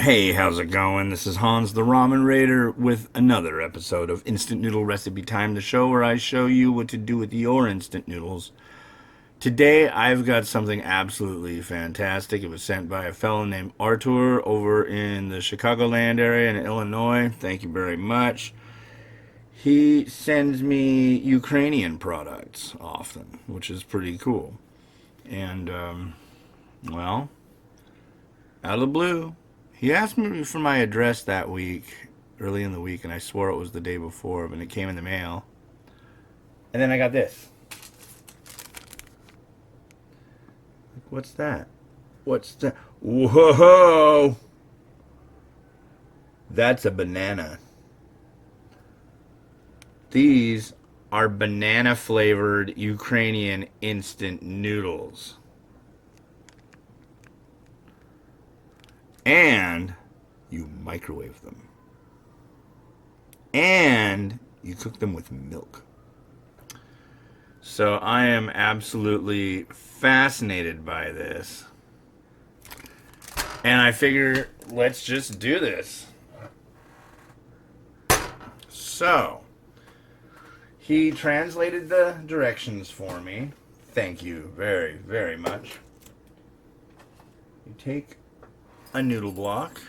Hey, how's it going? This is Hans the Ramen Rater with another episode of Instant Noodle Recipe Time, the show where I show you what to do with your instant noodles. Today, I've got something absolutely fantastic. It was sent by a fellow named Artur over in the Chicagoland area in Illinois. Thank you very much. He sends me Ukrainian products often, which is pretty cool. And, well, out of the blue, he asked me for my address that week, early in the week, and I swore it was the day before, but it came in the mail. And then I got this. What's that? What's that? Whoa! That's a banana. These are banana flavored Ukrainian instant noodles. And you microwave them. And you cook them with milk. So I am absolutely fascinated by this. And I figure, let's just do this. So, he translated the directions for me. Thank you very, very much. You take a noodle block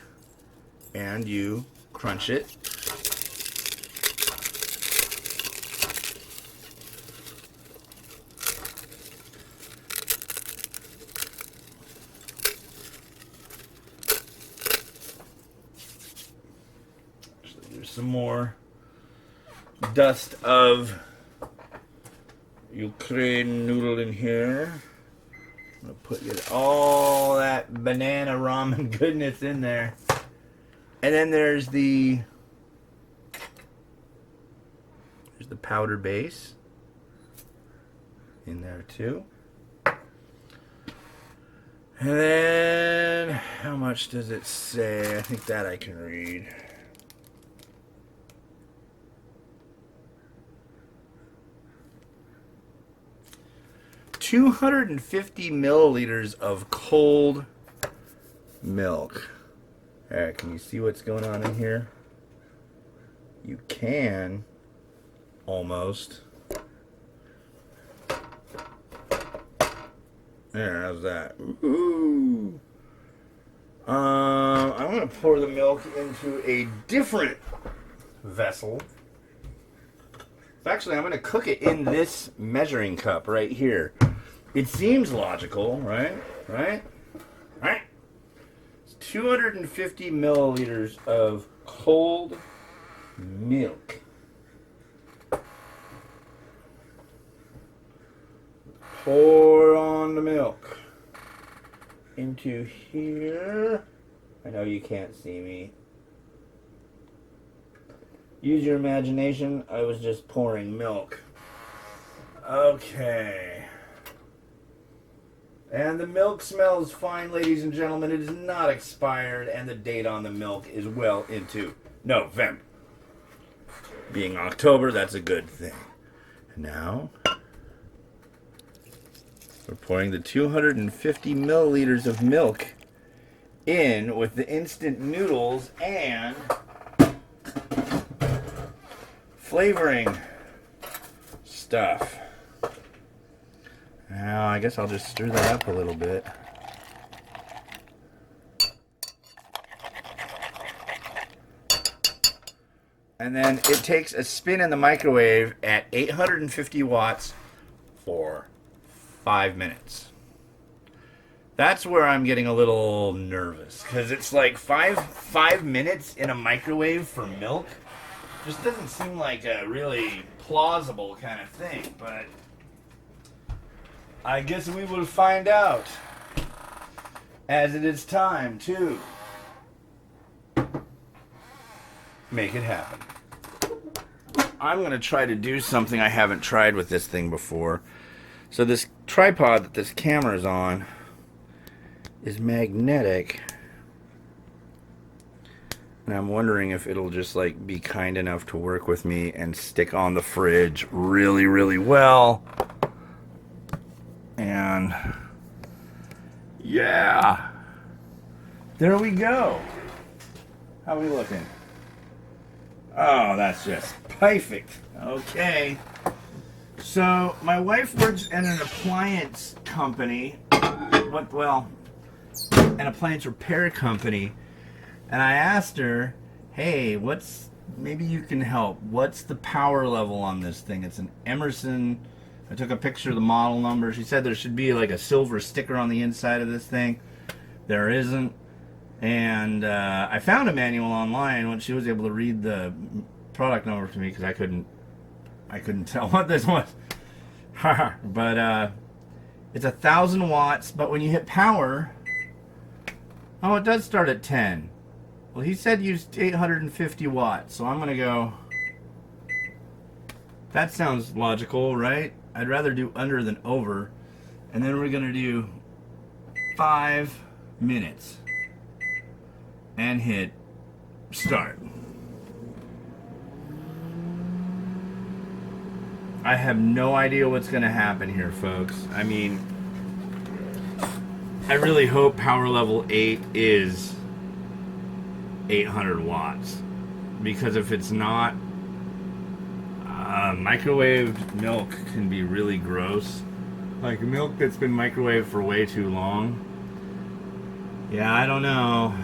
and you crunch it. Actually, there's some more dust of Ukraine noodle in here. I'm going to put all that banana ramen goodness in there. And then there's the powder base in there too. And then, how much does it say? I think that I can read. $250 milliliters of cold milk. Alright, can you see what's going on in here? You can almost. There, how's that? Ooh. I'm going to pour the milk into a different vessel. Actually, I'm going to cook it in this measuring cup right here. It seems logical, right? Right? 250 milliliters of cold milk. Pour on the milk into here. I know you can't see me. Use your imagination. I was just pouring milk. Okay. And the milk smells fine, ladies and gentlemen. It is not expired, and the date on the milk is well into November. Being October, that's a good thing. Now, we're pouring the 250 milliliters of milk in with the instant noodles and flavoring stuff. Now, I guess I'll just stir that up a little bit. And then it takes a spin in the microwave at 850 watts for 5 minutes. That's where I'm getting a little nervous, because it's like five minutes in a microwave for milk. Just doesn't seem like a really plausible kind of thing, but I guess we will find out as it is time to make it happen. I'm going to try to do something I haven't tried with this thing before. So this tripod that this camera is on is magnetic. And I'm wondering if it'll just like be kind enough to work with me and stick on the fridge really, really well. And yeah, there we go. How are we looking? Oh, that's just perfect. Okay. So, my wife works in an appliance company. Well, an appliance repair company. And I asked her, hey, maybe you can help. What's the power level on this thing? It's an Emerson. I took a picture of the model number. She said there should be like a silver sticker on the inside of this thing. There isn't. And I found a manual online when she was able to read the product number to me because I couldn't tell what this was. But it's 1,000 watts. But when you hit power, oh, it does start at 10. Well, he said use 850 watts, so I'm gonna go. That sounds logical, right? I'd rather do under than over. And then we're gonna do 5 minutes and hit start. I have no idea what's gonna happen here, folks. I mean, I really hope power level 8 is 800 watts, because if it's not, microwaved milk can be really gross. Like milk that's been microwaved for way too long. Yeah, I don't know.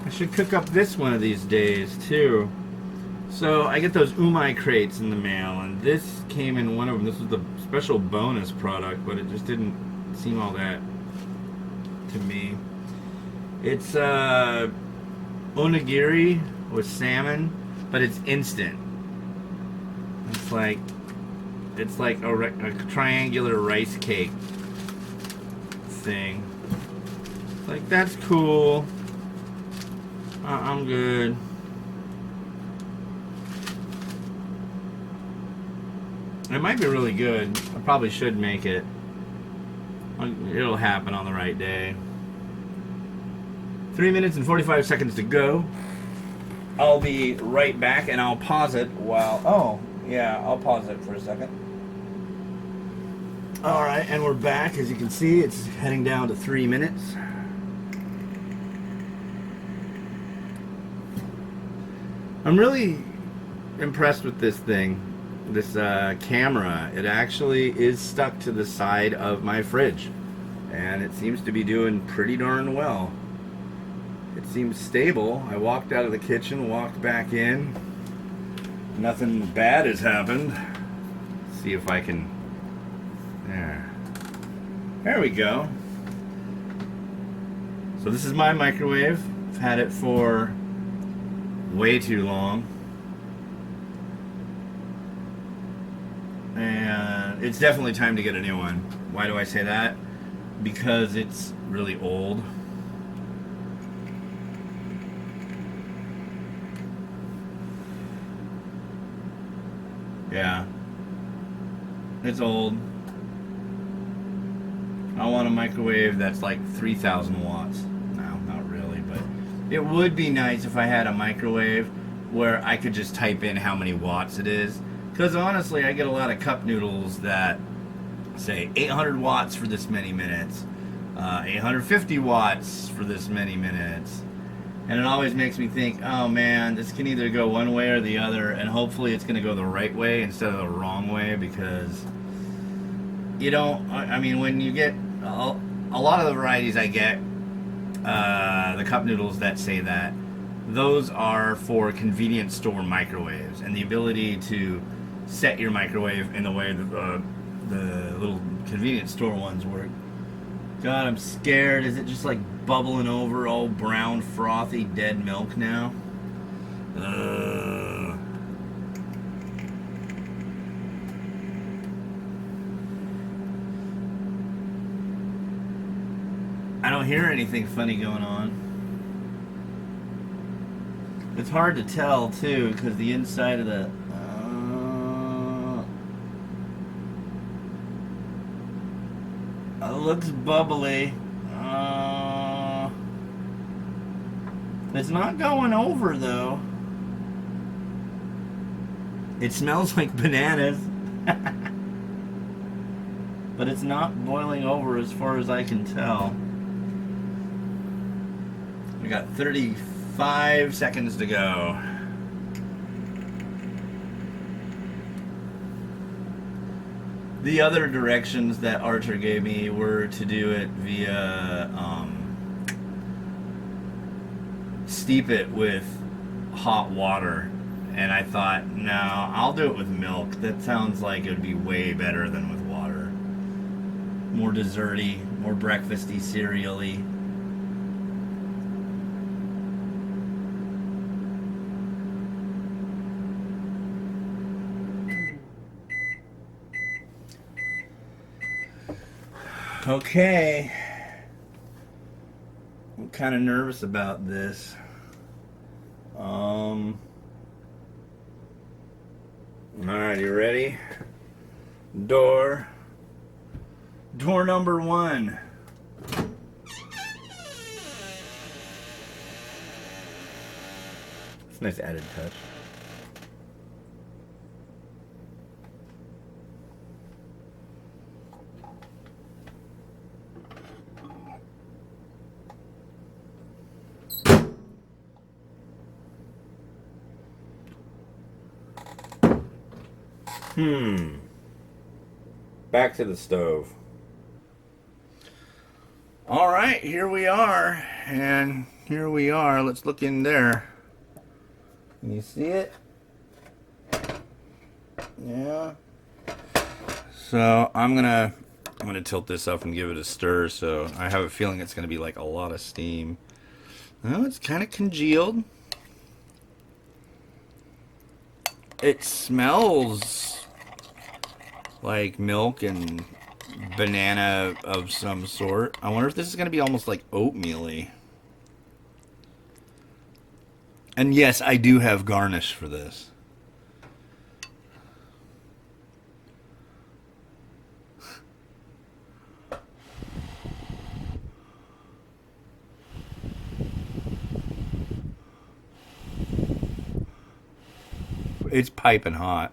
I should cook up this one of these days too. So I get those umai crates in the mail, and this came in one of them. This was the special bonus product, but it just didn't seem all that to me. It's onigiri with salmon, but it's instant. It's like a triangular rice cake thing. It's like, that's cool. I'm good. It might be really good. I probably should make it. It'll happen on the right day. 3 minutes and 45 seconds to go. I'll be right back, and I'll pause it while... Oh, yeah, I'll pause it for a second. Alright, and we're back. As you can see, it's heading down to 3 minutes. I'm really impressed with this thing. This camera. It actually is stuck to the side of my fridge. And it seems to be doing pretty darn well. It seems stable. I walked out of the kitchen, walked back in. Nothing bad has happened. Let's see if I can... There we go. So this is my microwave. I've had it for way too long. And it's definitely time to get a new one. Why do I say that? Because it's really old. Yeah. It's old. I want a microwave that's like 3,000 watts. No, not really, but it would be nice if I had a microwave where I could just type in how many watts it is. Because honestly, I get a lot of cup noodles that say 800 watts for this many minutes, 850 watts for this many minutes. And it always makes me think, oh man, this can either go one way or the other, and hopefully it's going to go the right way instead of the wrong way, because you don't, I mean, when you get, a lot of the varieties I get, the cup noodles that say that, those are for convenience store microwaves, and the ability to set your microwave in the way that the little convenience store ones work. God, I'm scared. Is it just like bubbling over, all brown, frothy, dead milk now? I don't hear anything funny going on. It's hard to tell too, because the inside of the it looks bubbly. It's not going over though. It smells like bananas. But it's not boiling over as far as I can tell. got 35 seconds to go. The other directions that Archer gave me were to do it via steep it with hot water. And I thought, no, I'll do it with milk. That sounds like it would be way better than with water. More desserty, more breakfasty, cereal-y. Okay. I'm kind of nervous about this. Alright, you ready? Door number 1. It's a nice added touch. Back to the stove. All right, here we are. And here we are. Let's look in there. Can you see it? Yeah. So I'm gonna tilt this up and give it a stir. So I have a feeling it's gonna be like a lot of steam. Well, it's kind of congealed. It smells like milk and banana of some sort. I wonder if this is going to be almost like oatmeal-y. And yes, I do have garnish for this. It's piping hot.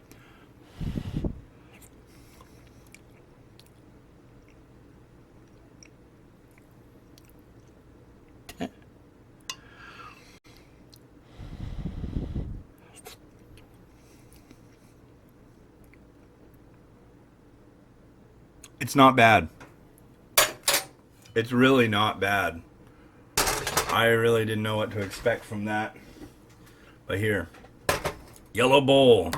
It's not bad. It's really not bad. I really didn't know what to expect from that. But here. Yellow bowl.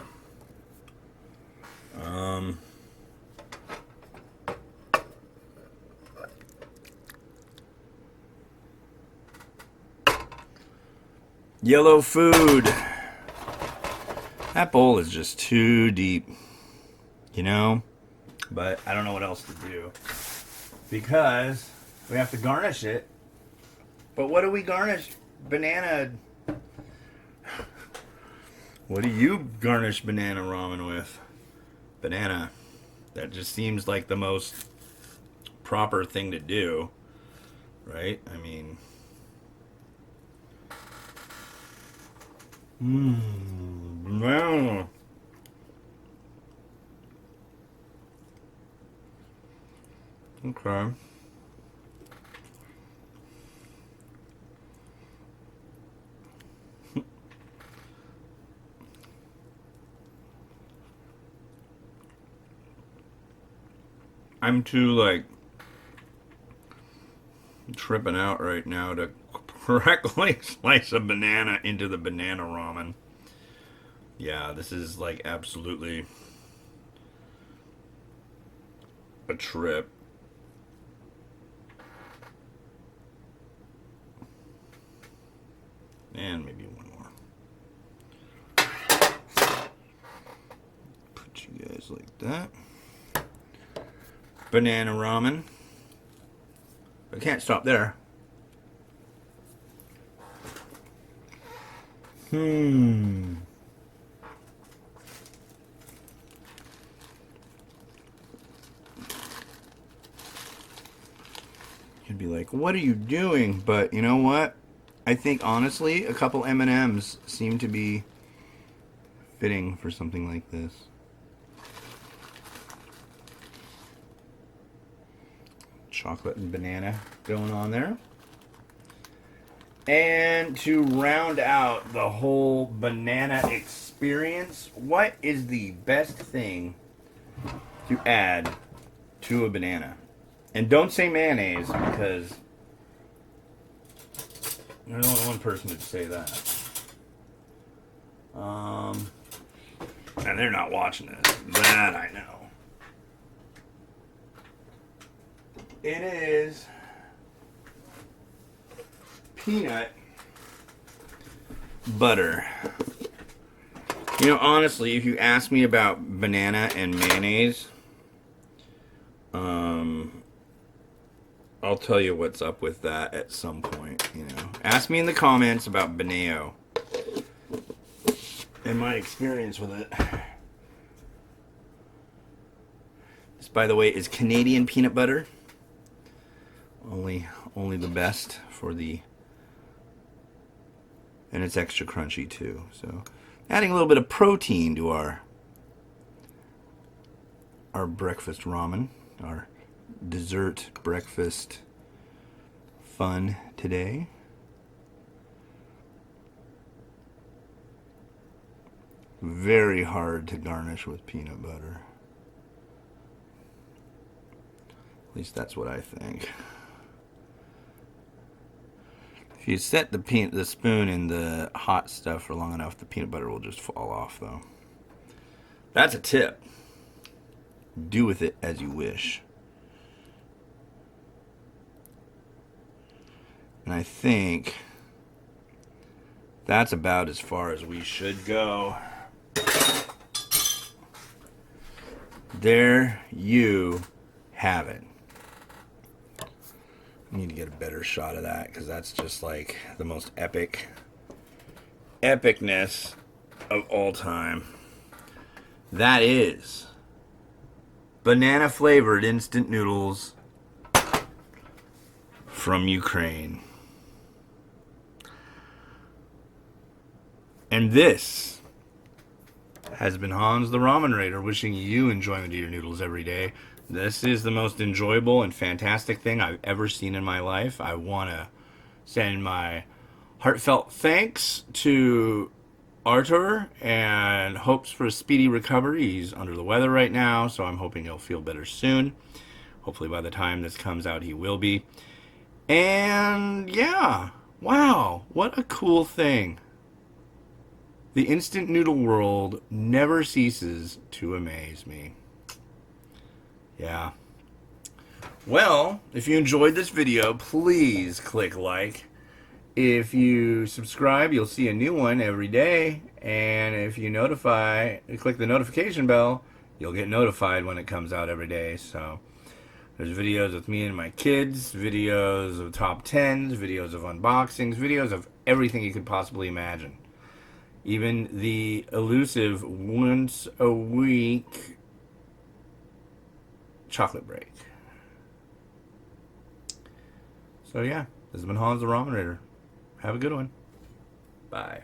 Yellow food. That bowl is just too deep. You know? But I don't know what else to do. Because we have to garnish it. But what do we garnish? Banana. What do you garnish banana ramen with? Banana. That just seems like the most proper thing to do. Right? I mean... banana. Okay. I'm too, like, tripping out right now to correctly slice a banana into the banana ramen. Yeah, this is, like, absolutely a trip. And maybe one more. Put you guys like that. Banana ramen. I can't stop there. You'd be like, what are you doing? But you know what? I think honestly, a couple M&Ms seem to be fitting for something like this. Chocolate and banana going on there. And to round out the whole banana experience, what is the best thing to add to a banana? And don't say mayonnaise, because there's only one person who'd say that. And they're not watching this. That I know. It is peanut butter. You know, honestly, if you ask me about banana and mayonnaise, I'll tell you what's up with that at some point. You know, ask me in the comments about banana and my experience with it. This, by the way, is Canadian peanut butter. Only the best for the, and it's extra crunchy too. So, adding a little bit of protein to our breakfast ramen, our dessert breakfast fun today. Very hard to garnish with peanut butter. At least that's what I think. If you set the spoon in the hot stuff for long enough, the peanut butter will just fall off, though. That's a tip. Do with it as you wish. And I think that's about as far as we should go. There you have it. I need to get a better shot of that, because that's just like the most epicness of all time. That is banana flavored instant noodles from Ukraine. And this has been Hans the Ramen Rater, wishing you enjoyment of your noodles every day. This is the most enjoyable and fantastic thing I've ever seen in my life. I want to send my heartfelt thanks to Artur and hopes for a speedy recovery. He's under the weather right now, so I'm hoping he'll feel better soon. Hopefully by the time this comes out, he will be. And yeah, wow, what a cool thing. The instant noodle world never ceases to amaze me. Yeah. Well, if you enjoyed this video, please click like. If you subscribe, you'll see a new one every day. And if you click the notification bell, you'll get notified when it comes out every day. So there's videos with me and my kids, videos of top 10s, videos of unboxings, videos of everything you could possibly imagine. Even the elusive once a week chocolate break. So yeah, this has been Hans the Ramen Rater. Have a good one. Bye.